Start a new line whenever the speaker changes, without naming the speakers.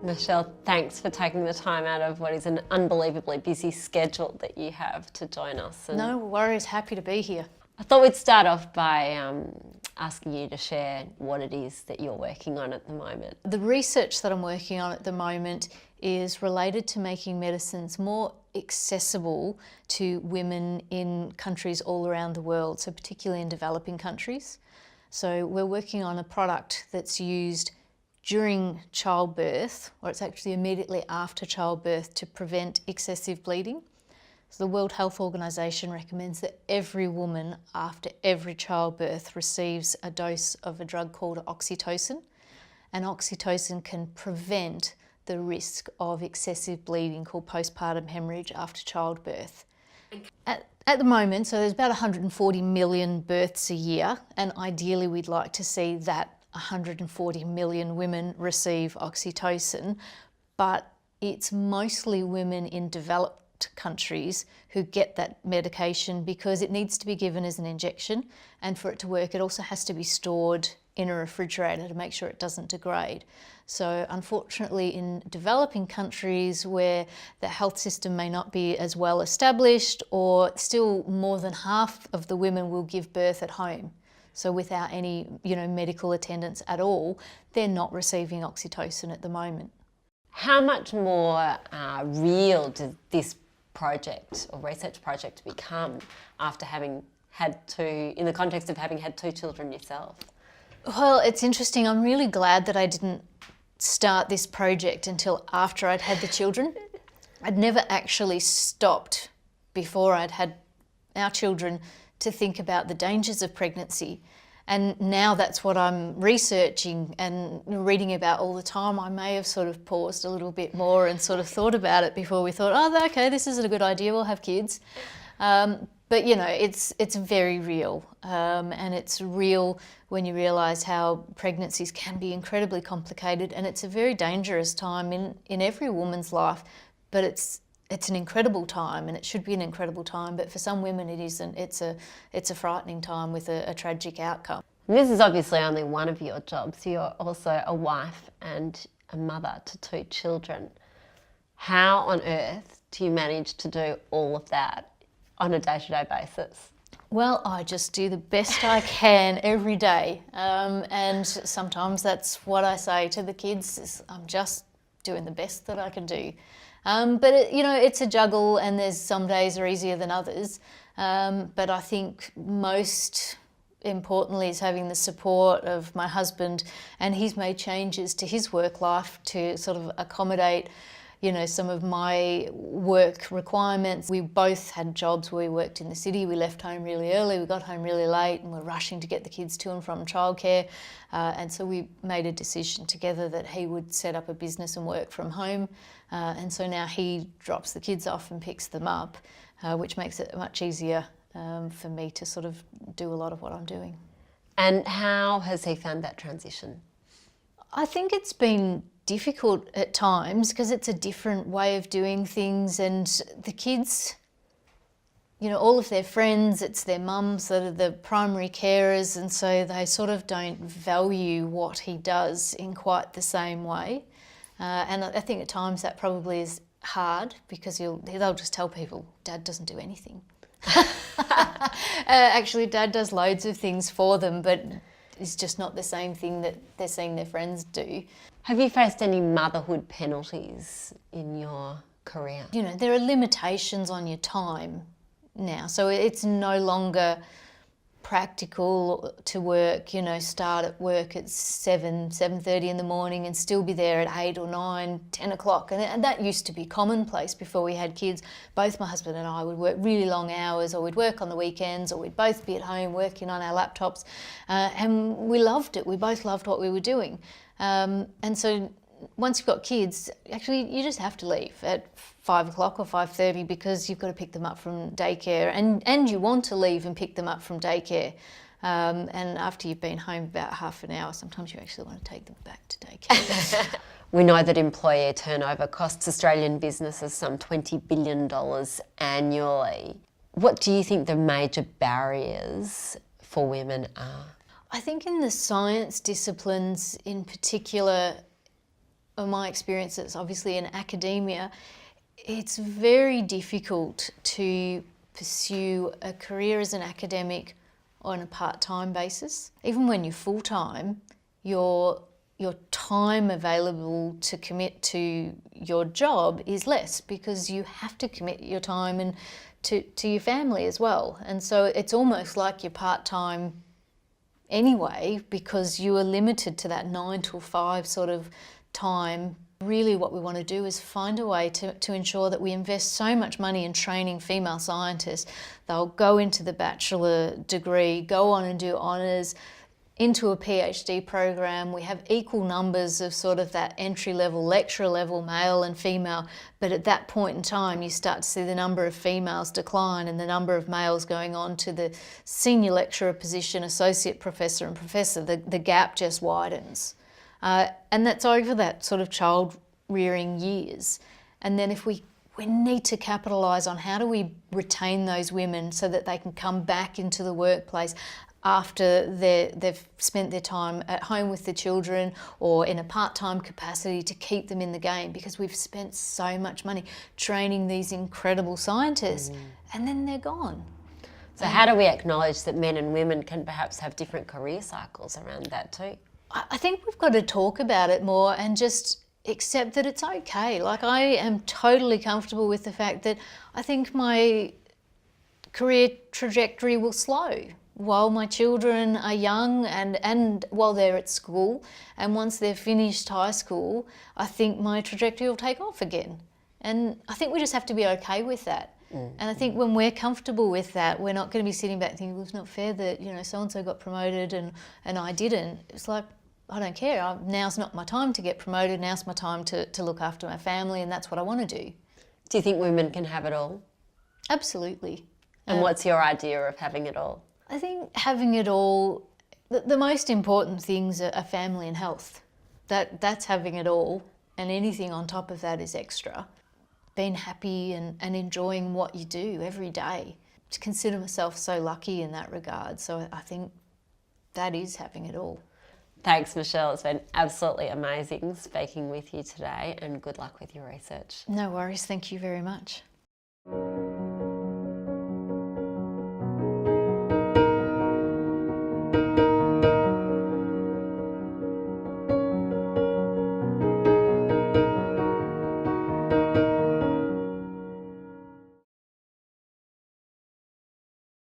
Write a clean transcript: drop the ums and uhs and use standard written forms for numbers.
Michelle, thanks for taking the time out of what is an unbelievably busy schedule that you have to join us. And
no worries, happy to be here.
I thought we'd start off by asking you to share what it is that you're working on at the moment.
The research that I'm working on at the moment is related to making medicines more accessible to women in countries all around the world, so particularly in developing countries. So we're working on a product that's used during childbirth, or it's actually immediately after childbirth, to prevent excessive bleeding. So the World Health Organization recommends that every woman after every childbirth receives a dose of a drug called oxytocin, and oxytocin can prevent the risk of excessive bleeding called postpartum hemorrhage after childbirth. At the moment, so there's about 140 million births a year, and ideally we'd like to see that 140 million women receive oxytocin, but it's mostly women in developed countries who get that medication because it needs to be given as an injection, and for it to work it also has to be stored in a refrigerator to make sure it doesn't degrade. So unfortunately in developing countries where the health system may not be as well established, or still more than half of the women will give birth at home. So without any, medical attendance at all, they're not receiving oxytocin at the moment.
How much more real does this project or research project become after having had in the context of having had 2 children yourself?
Well, it's interesting. I'm really glad that I didn't start this project until after I'd had the children. I'd never actually stopped before I'd had our children to think about the dangers of pregnancy. And now that's what I'm researching and reading about all the time. I may have sort of paused a little bit more and sort of thought about it before we thought, oh, okay, this isn't a good idea, we'll have kids. But it's very real, and it's real when you realise how pregnancies can be incredibly complicated, and it's a very dangerous time in every woman's life, but it's an incredible time, and it should be an incredible time, but for some women it isn't. It's a frightening time with a tragic outcome.
This is obviously only one of your jobs. You're also a wife and a mother to 2 children. How on earth do you manage to do all of that on a day-to-day basis?
Well, I just do the best I can every day, and sometimes that's what I say to the kids, is I'm just doing the best that I can do. But it's a juggle, and there's some days are easier than others. But I think most importantly is having the support of my husband, and he's made changes to his work life to sort of accommodate some of my work requirements. We both had jobs where we worked in the city. We left home really early, we got home really late, and we're rushing to get the kids to and from childcare. And so we made a decision together that he would set up a business and work from home. And so now he drops the kids off and picks them up, which makes it much easier for me to sort of do a lot of what I'm doing.
And how has he found that transition?
I think it's been difficult at times because it's a different way of doing things, and the kids, all of their friends, it's their mums that are the primary carers, and so they sort of don't value what he does in quite the same way. And I think at times that probably is hard because they'll just tell people, Dad doesn't do anything. Actually, Dad does loads of things for them, but it's just not the same thing that they're seeing their friends do.
Have you faced any motherhood penalties in your career?
There are limitations on your time now, so it's no longer practical to work, start at work at 7:30 in the morning and still be there at 8 or 9, 10 o'clock. And that used to be commonplace before we had kids. Both my husband and I would work really long hours, or we'd work on the weekends, or we'd both be at home working on our laptops. And we loved it. We both loved what we were doing. And so once you've got kids, actually you just have to leave at 5 o'clock or 5:30 because you've got to pick them up from daycare, and you want to leave and pick them up from daycare. And after you've been home about half an hour, sometimes you actually want to take them back to daycare.
We know that employee turnover costs Australian businesses some $20 billion annually. What do you think the major barriers for women are?
I think in the science disciplines in particular, my experience, it's obviously in academia, it's very difficult to pursue a career as an academic on a part-time basis. Even when you're full-time, your time available to commit to your job is less, because you have to commit your time and to your family as well. And so it's almost like you're part-time anyway, because you are limited to that 9 till 5 sort of time. Really what we want to do is find a way to ensure that we invest so much money in training female scientists. They'll go into the bachelor degree, go on and do honours, into a PhD program. We have equal numbers of sort of that entry-level, lecturer level, male and female, but at that point in time you start to see the number of females decline and the number of males going on to the senior lecturer position, associate professor and professor. The gap just widens. And that's over that sort of child rearing years. And then if we need to capitalise on how do we retain those women so that they can come back into the workplace after they've spent their time at home with the children or in a part-time capacity, to keep them in the game, because we've spent so much money training these incredible scientists and then they're gone.
So how do we acknowledge that men and women can perhaps have different career cycles around that too?
I think we've got to talk about it more and just accept that it's okay. Like, I am totally comfortable with the fact that I think my career trajectory will slow while my children are young and while they're at school. And once they've finished high school, I think my trajectory will take off again. And I think we just have to be okay with that. And I think when we're comfortable with that, we're not going to be sitting back thinking, well, it's not fair that, you know, so-and-so got promoted and I didn't. It's like, I don't care. Now's not my time to get promoted. Now's my time to look after my family, and that's what I want to do.
Do you think women can have it all?
Absolutely.
And what's your idea of having it all?
I think having it all, the most important things are family and health. That's having it all, and anything on top of that is extra. Being happy and enjoying what you do every day. To consider myself so lucky in that regard. So I think that is having it all.
Thanks, Michelle. It's been absolutely amazing speaking with you today, and good luck with your research.
No worries. Thank you very much.